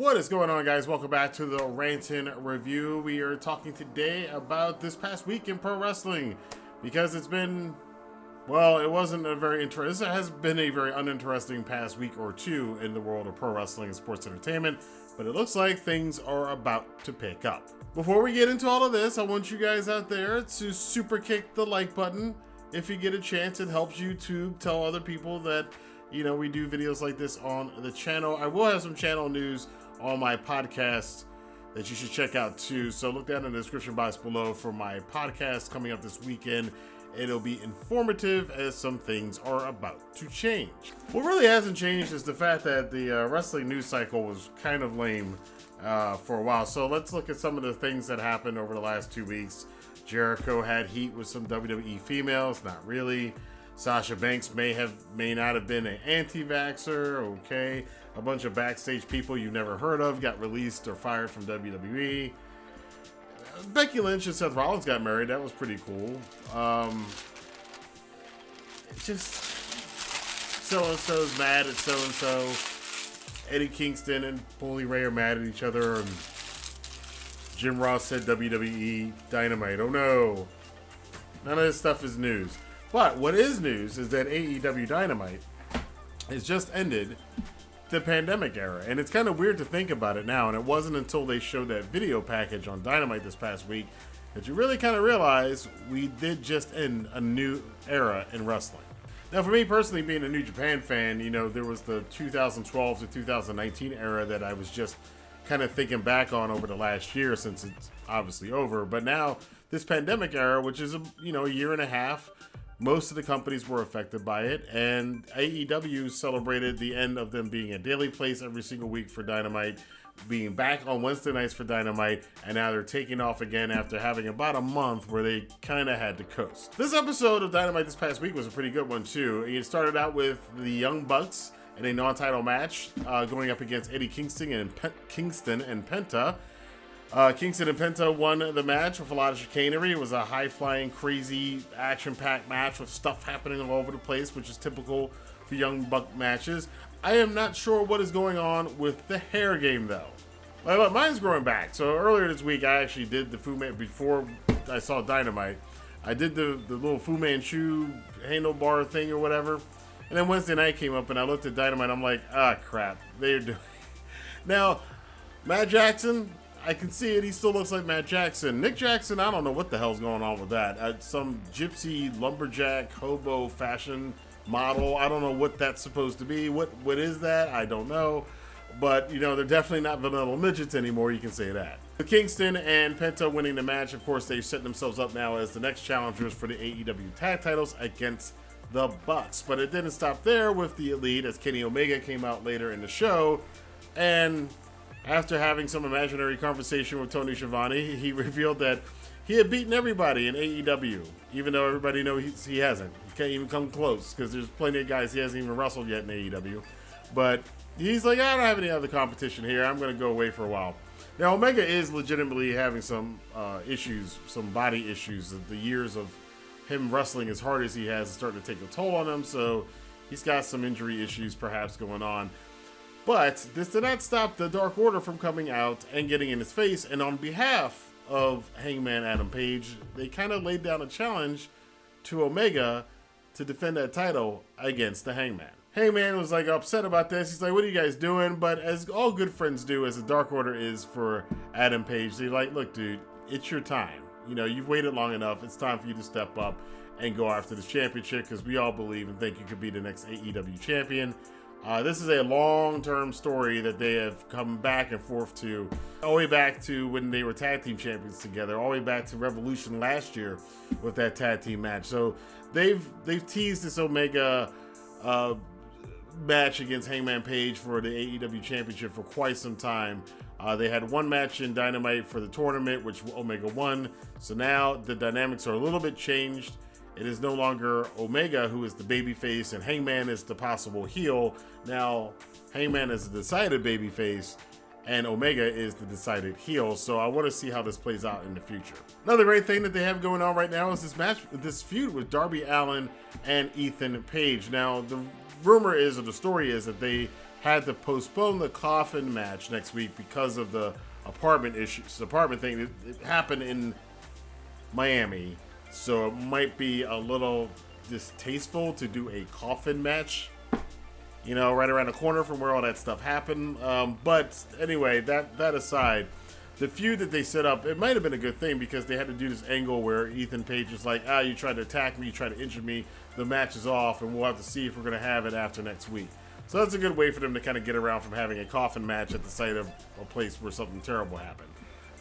What is going on, guys? Welcome back to the Rantin Review. We are talking today about this past week in pro wrestling because it's been, well, it wasn't a very interesting, it has been a very uninteresting past week or two in the world of pro wrestling and sports entertainment, but it looks like things are about to pick up. Before we get into all of this, I want you guys out there to super kick the like button. If you get a chance, it helps YouTube tell other people that, you know, we do videos like this on the channel. I will have some channel news on my podcast that you should check out too. So look down in the description box below for my podcast coming up this weekend. It'll be informative as some things are about to change. What really hasn't changed is the fact that the wrestling news cycle was kind of lame for a while. So let's look at some of the things that happened over the last 2 weeks. Jericho had heat with some WWE females, not really. Sasha Banks may not have been an anti-vaxxer, okay. A bunch of backstage people you've never heard of got released or fired from WWE. Becky Lynch and Seth Rollins got married. That was pretty cool. Just so-and-so's mad at so-and-so. Eddie Kingston and Bully Ray are mad at each other. And Jim Ross said WWE Dynamite. Oh no. None of this stuff is news. But what is news is that AEW Dynamite has just ended the pandemic era. And it's kind of weird to think about it now. And it wasn't until they showed that video package on Dynamite this past week that you really kind of realize we did just end a new era in wrestling. Now, for me personally, being a New Japan fan, you know, there was the 2012 to 2019 era that I was just kind of thinking back on over the last year since it's obviously over. But now this pandemic era, which is a year and a half, most of the companies were affected by it, and AEW celebrated the end of them being a daily place every single week for Dynamite, being back on Wednesday nights for Dynamite, and now they're taking off again after having about a month where they kind of had to coast. This episode of Dynamite this past week was a pretty good one too. It started out with the Young Bucks in a non-title match going up against Eddie Kingston and Penta. Kingston and Penta won the match with a lot of chicanery. It was a high-flying, crazy, action-packed match with stuff happening all over the place, which is typical for Young Buck matches. I am not sure what is going on with the hair game, though. Well, mine's growing back. So earlier this week, I actually did the Fu Man, before I saw Dynamite, I did the little Fu Manchu handlebar thing or whatever. And then Wednesday night came up, and I looked at Dynamite, I'm like, crap, they're doing Now, Matt Jackson, I can see it. He still looks like Matt Jackson. Nick Jackson, I don't know what the hell's going on with that. Some gypsy, lumberjack, hobo fashion model. I don't know what that's supposed to be. What is that? I don't know. But, you know, they're definitely not vanilla midgets anymore. You can say that. With Kingston and Penta winning the match, of course, they've set themselves up now as the next challengers for the AEW tag titles against the Bucks. But it didn't stop there with the Elite, as Kenny Omega came out later in the show. And after having some imaginary conversation with Tony Schiavone, he revealed that he had beaten everybody in AEW, even though everybody knows he hasn't. He can't even come close because there's plenty of guys he hasn't even wrestled yet in AEW. But he's like, I don't have any other competition here. I'm going to go away for a while. Now, Omega is legitimately having some issues, some body issues. The years of him wrestling as hard as he has is starting to take a toll on him. So he's got some injury issues perhaps going on. But this did not stop the Dark Order from coming out and getting in his face. And on behalf of Hangman Adam Page, they kind of laid down a challenge to Omega to defend that title against the Hangman. Hangman was like upset about this. He's like, what are you guys doing? But as all good friends do, as the Dark Order is for Adam Page, they're like, look, dude, it's your time. You know, you've waited long enough. It's time for you to step up and go after this championship because we all believe and think you could be the next AEW champion. This is a long-term story that they have come back and forth to, all the way back to when they were tag team champions together, all the way back to Revolution last year with that tag team match. So they've teased this Omega match against Hangman Page for the AEW championship for quite some time. They had one match in Dynamite for the tournament, which Omega won. So now the dynamics are a little bit changed. It is no longer Omega who is the babyface and Hangman is the possible heel. Now, Hangman is the decided babyface and Omega is the decided heel. So I want to see how this plays out in the future. Another great thing that they have going on right now is this feud with Darby Allin and Ethan Page. Now, the rumor is, or the story is, that they had to postpone the coffin match next week because of the apartment issues. The apartment thing, it happened in Miami, so it might be a little distasteful to do a coffin match, you know, right around the corner from where all that stuff happened. But anyway, that aside, the feud that they set up, it might have been a good thing because they had to do this angle where Ethan Page is like, you tried to attack me, you tried to injure me, the match is off, and we'll have to see if we're going to have it after next week. So that's a good way for them to kind of get around from having a coffin match at the site of a place where something terrible happened.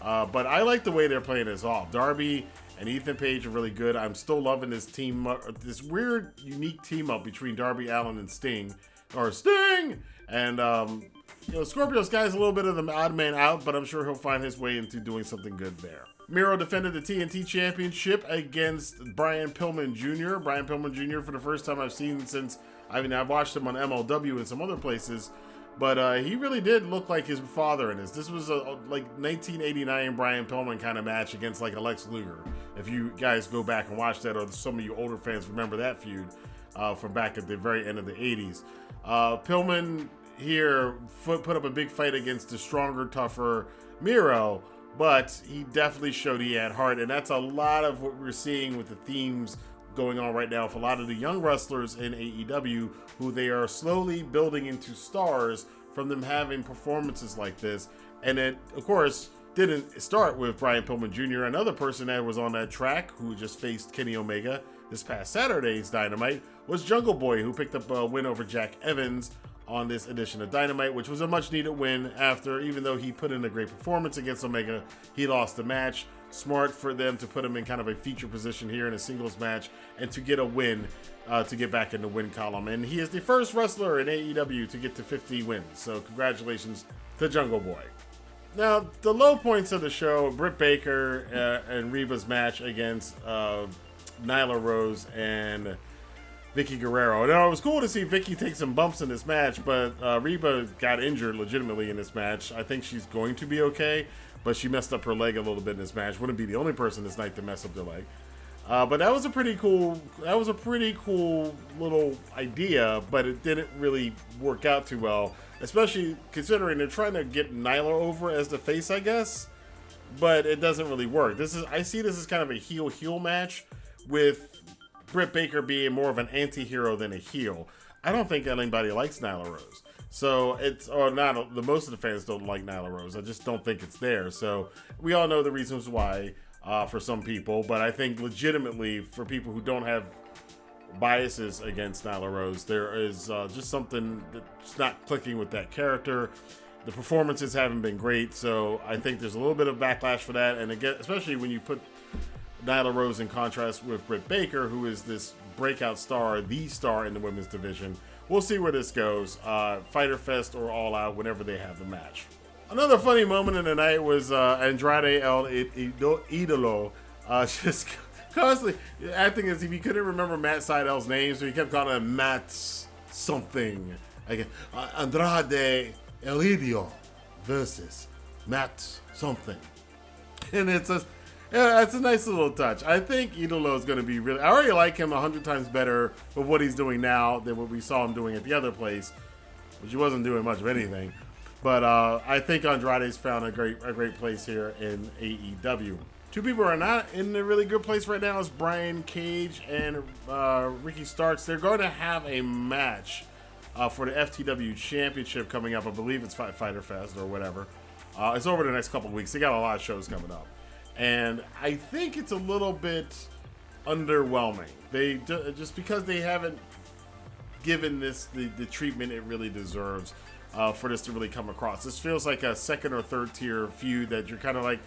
But I like the way they're playing this off. Darby and Ethan Page are really good. I'm still loving this team, this weird, unique team up between Darby Allin and Sting. And Scorpio Sky's a little bit of the odd man out, but I'm sure he'll find his way into doing something good there. Miro defended the TNT Championship against Brian Pillman Jr. Brian Pillman Jr. for the first time I've seen since, I've watched him on MLW and some other places, but he really did look like his father in this. This was a like 1989 Brian Pillman kind of match against like a Lex Luger. If you guys go back and watch that, or some of you older fans remember that feud from back at the very end of the 80s. Pillman here put up a big fight against the stronger, tougher Miro, but he definitely showed he had heart, and that's a lot of what we're seeing with the themes going on right now with a lot of the young wrestlers in AEW, who they are slowly building into stars from them having performances like this. And it, of course, didn't start with Brian Pillman Jr. Another person that was on that track who just faced Kenny Omega this past Saturday's Dynamite was Jungle Boy, who picked up a win over Jack Evans on this edition of Dynamite, which was a much needed win after, even though he put in a great performance against Omega, he lost the match. Smart for them to put him in kind of a feature position here in a singles match and to get a win, to get back in the win column. And he is the first wrestler in AEW to get to 50 wins. So congratulations to Jungle Boy. Now, the low points of the show, Britt Baker and Reba's match against Nyla Rose and Vicky Guerrero. Now, it was cool to see Vicky take some bumps in this match, but Reba got injured legitimately in this match. I think she's going to be okay, but she messed up her leg a little bit in this match. Wouldn't be the only person this night to mess up their leg. But that was a pretty cool little idea, but it didn't really work out too well, especially considering they're trying to get Nyla over as the face, I guess, but it doesn't really work. I see this as kind of a heel match with Britt Baker being more of an anti-hero than a heel. I don't think anybody likes Nyla Rose. So most of the fans don't like Nyla Rose. I just don't think it's there. So we all know the reasons why for some people, but I think legitimately for people who don't have biases against Nyla Rose, there is just something that's not clicking with that character. The performances haven't been great, so I think there's a little bit of backlash for that. And again, especially when you put Nyla Rose in contrast with Britt Baker, who is this breakout star, the star in the women's division. We'll see where this goes. Fyter Fest or All Out, whenever they have the match. Another funny moment in the night was Andrade El Idolo just constantly acting as if he couldn't remember Matt Seidel's name, so he kept calling him Matt something. Like, Andrade El Idolo versus Matt something. And it's a nice little touch. I think Idolo is going to be really... I already like him 100 times better with what he's doing now than what we saw him doing at the other place, which he wasn't doing much of anything. But I think Andrade's found a great place here in AEW. Two people who are not in a really good place right now is Brian Cage and Ricky Starks. They're going to have a match for the FTW Championship coming up. I believe it's Fyter Fest or whatever. It's over the next couple of weeks. They got a lot of shows coming up. And I think it's a little bit underwhelming. Just because they haven't given this the treatment it really deserves for this to really come across. This feels like a second or third tier feud that you're kind of like,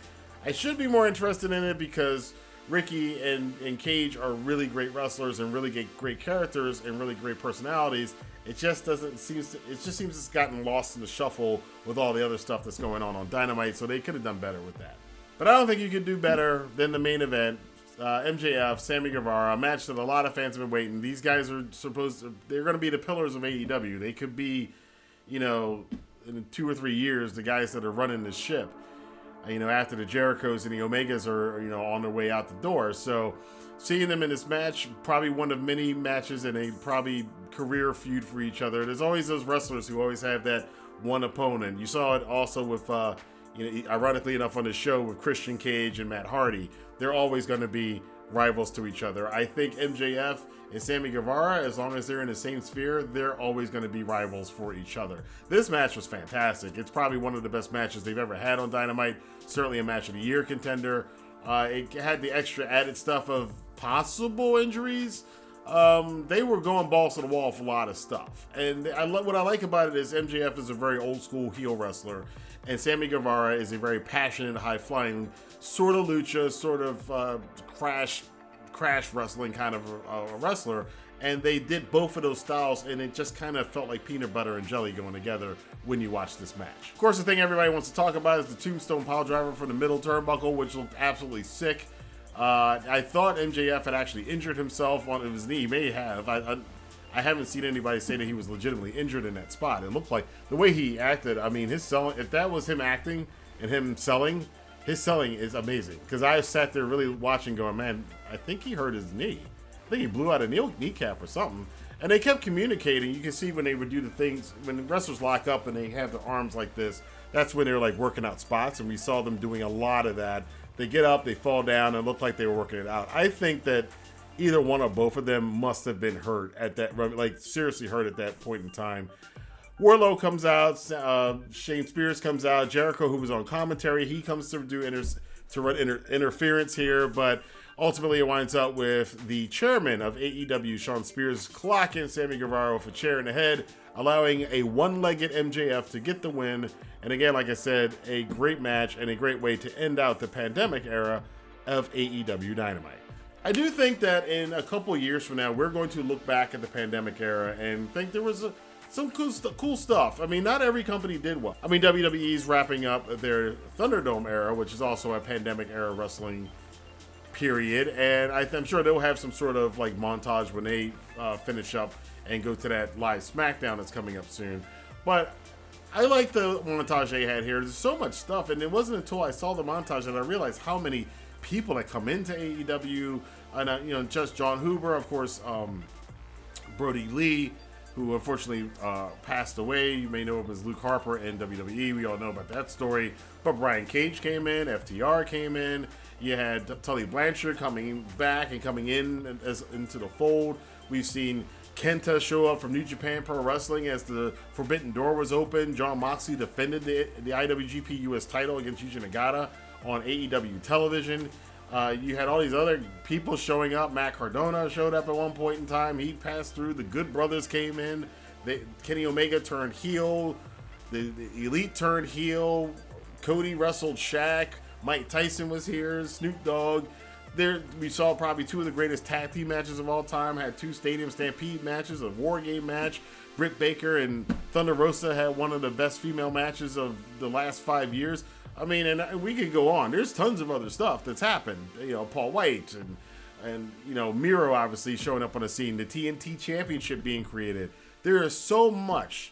I should be more interested in it because Ricky and Cage are really great wrestlers and really great characters and really great personalities. It just seems it's gotten lost in the shuffle with all the other stuff that's going on Dynamite. So they could have done better with that. But I don't think you could do better than the main event. MJF, Sammy Guevara, a match that a lot of fans have been waiting. These guys are they're going to be the pillars of AEW. They could be, in 2 or 3 years, the guys that are running this ship. after the Jerichos and the Omegas are, on their way out the door. So seeing them in this match, probably one of many matches in a probably career feud for each other. There's always those wrestlers who always have that one opponent. You saw it also with, ironically enough on the show with Christian Cage and Matt Hardy. They're always going to be rivals to each other. I think MJF and Sammy Guevara, as long as they're in the same sphere, they're always going to be rivals for each other. This match was fantastic. It's probably one of the best matches they've ever had on Dynamite. Certainly a match of the year contender. It had the extra added stuff of possible injuries. They were going balls to the wall for a lot of stuff. And what I like about it is MJF is a very old school heel wrestler, and Sammy Guevara is a very passionate, high flying, sort of lucha, sort of crash wrestling kind of a wrestler. And they did both of those styles, and it just kind of felt like peanut butter and jelly going together when you watch this match. Of course, the thing everybody wants to talk about is the tombstone pile driver from the middle turnbuckle, which looked absolutely sick. I thought MJF had actually injured himself on his knee. He may have. I haven't seen anybody say that he was legitimately injured in that spot. It looked like the way he acted. I mean, his selling, if that was him acting and him selling, his selling is amazing. Because I sat there really watching going, man, I think he hurt his knee. I think he blew out a kneecap or something. And they kept communicating. You can see when they would do the things, when the wrestlers lock up and they have their arms like this, that's when they're like working out spots. And we saw them doing a lot of that. They get up, they fall down, and look like they were working it out. I think that either one or both of them must have been hurt at that, like seriously hurt at that point in time. Wardlow comes out, Shane Spears comes out, Jericho, who was on commentary, he comes to run interference here, but ultimately it winds up with the chairman of AEW, Sean Spears, clocking Sammy Guevara with a chair in the head, allowing a one-legged MJF to get the win. And again, like I said, a great match and a great way to end out the pandemic era of AEW Dynamite. I do think that in a couple years from now, we're going to look back at the pandemic era and think there was some cool stuff. I mean, not every company did well. I mean, WWE's wrapping up their Thunderdome era, which is also a pandemic era wrestling period. And I'm sure they'll have some sort of like montage when they finish up and go to that live SmackDown that's coming up soon. But I like the montage they had here. There's so much stuff, and it wasn't until I saw the montage that I realized how many people that come into AEW. And just John Huber, of course, Brody Lee, who unfortunately passed away. You may know him as Luke Harper in WWE. We all know about that story. But Brian Cage came in, FTR came in. You had Tully Blanchard coming back and coming in into the fold. We've seen Kenta show up from New Japan Pro Wrestling as the Forbidden Door was open. Jon Moxley defended the IWGP US title against Yuji Nagata on AEW television. You had all these other people showing up. Matt Cardona showed up at one point in time. He passed through. The Good Brothers came in. Kenny Omega turned heel. The Elite turned heel. Cody wrestled Shaq. Mike Tyson was here. Snoop Dogg. There, we saw probably two of the greatest tag team matches of all time. Had two Stadium Stampede matches, a War Game match. Britt Baker and Thunder Rosa had one of the best female matches of the last 5 years. I mean, and we could go on. There's tons of other stuff that's happened. Paul White and Miro obviously showing up on the scene. The TNT Championship being created. There is so much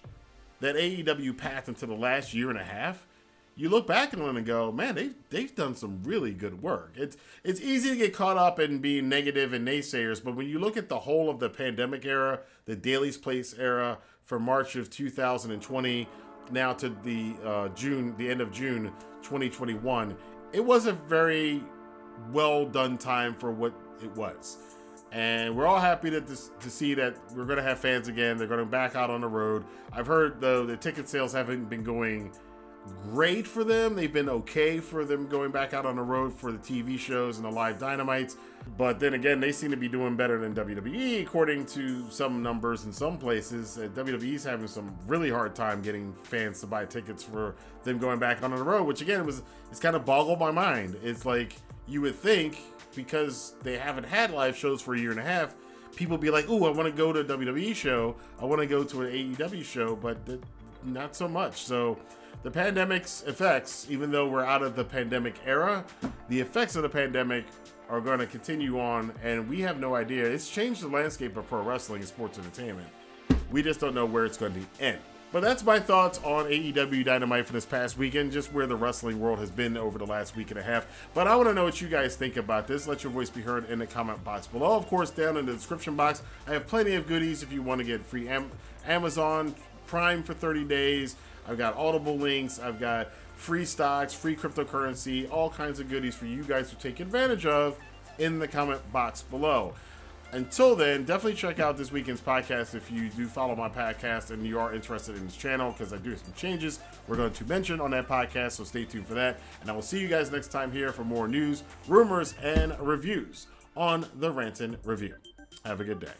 that AEW packed into the last year and a half. You look back on it and go, man, they've done some really good work. It's easy to get caught up in being negative and naysayers, but when you look at the whole of the pandemic era, the Daly's Place era from March of 2020 now to the end of June 2021, it was a very well done time for what it was. And we're all happy to see that we're going to have fans again. They're going to back out on the road. I've heard, though, the ticket sales haven't been going great for them. They've been okay for them going back out on the road for the TV shows and the live Dynamites. But then again, they seem to be doing better than WWE, according to some numbers in some places. WWE's having some really hard time getting fans to buy tickets for them going back on the road, which again, it's kind of boggled my mind. It's like, you would think, because they haven't had live shows for a year and a half, people be like, ooh, I want to go to a WWE show. I want to go to an AEW show, but not so much. So the pandemic's effects, even though we're out of the pandemic era, the effects of the pandemic are going to continue on, and we have no idea. It's changed the landscape of pro wrestling and sports entertainment. We just don't know where it's going to end. But that's my thoughts on AEW Dynamite for this past weekend, just where the wrestling world has been over the last week and a half. But I want to know what you guys think about this. Let your voice be heard in the comment box below. Of course, down in the description box, I have plenty of goodies if you want to get free Amazon Prime for 30 days. I've got Audible links. I've got free stocks, free cryptocurrency, all kinds of goodies for you guys to take advantage of in the comment box below. Until then, definitely check out this weekend's podcast if you do follow my podcast and you are interested in this channel, because I do have some changes we're going to mention on that podcast, so stay tuned for that. And I will see you guys next time here for more news, rumors, and reviews on the Rantin Review. Have a good day.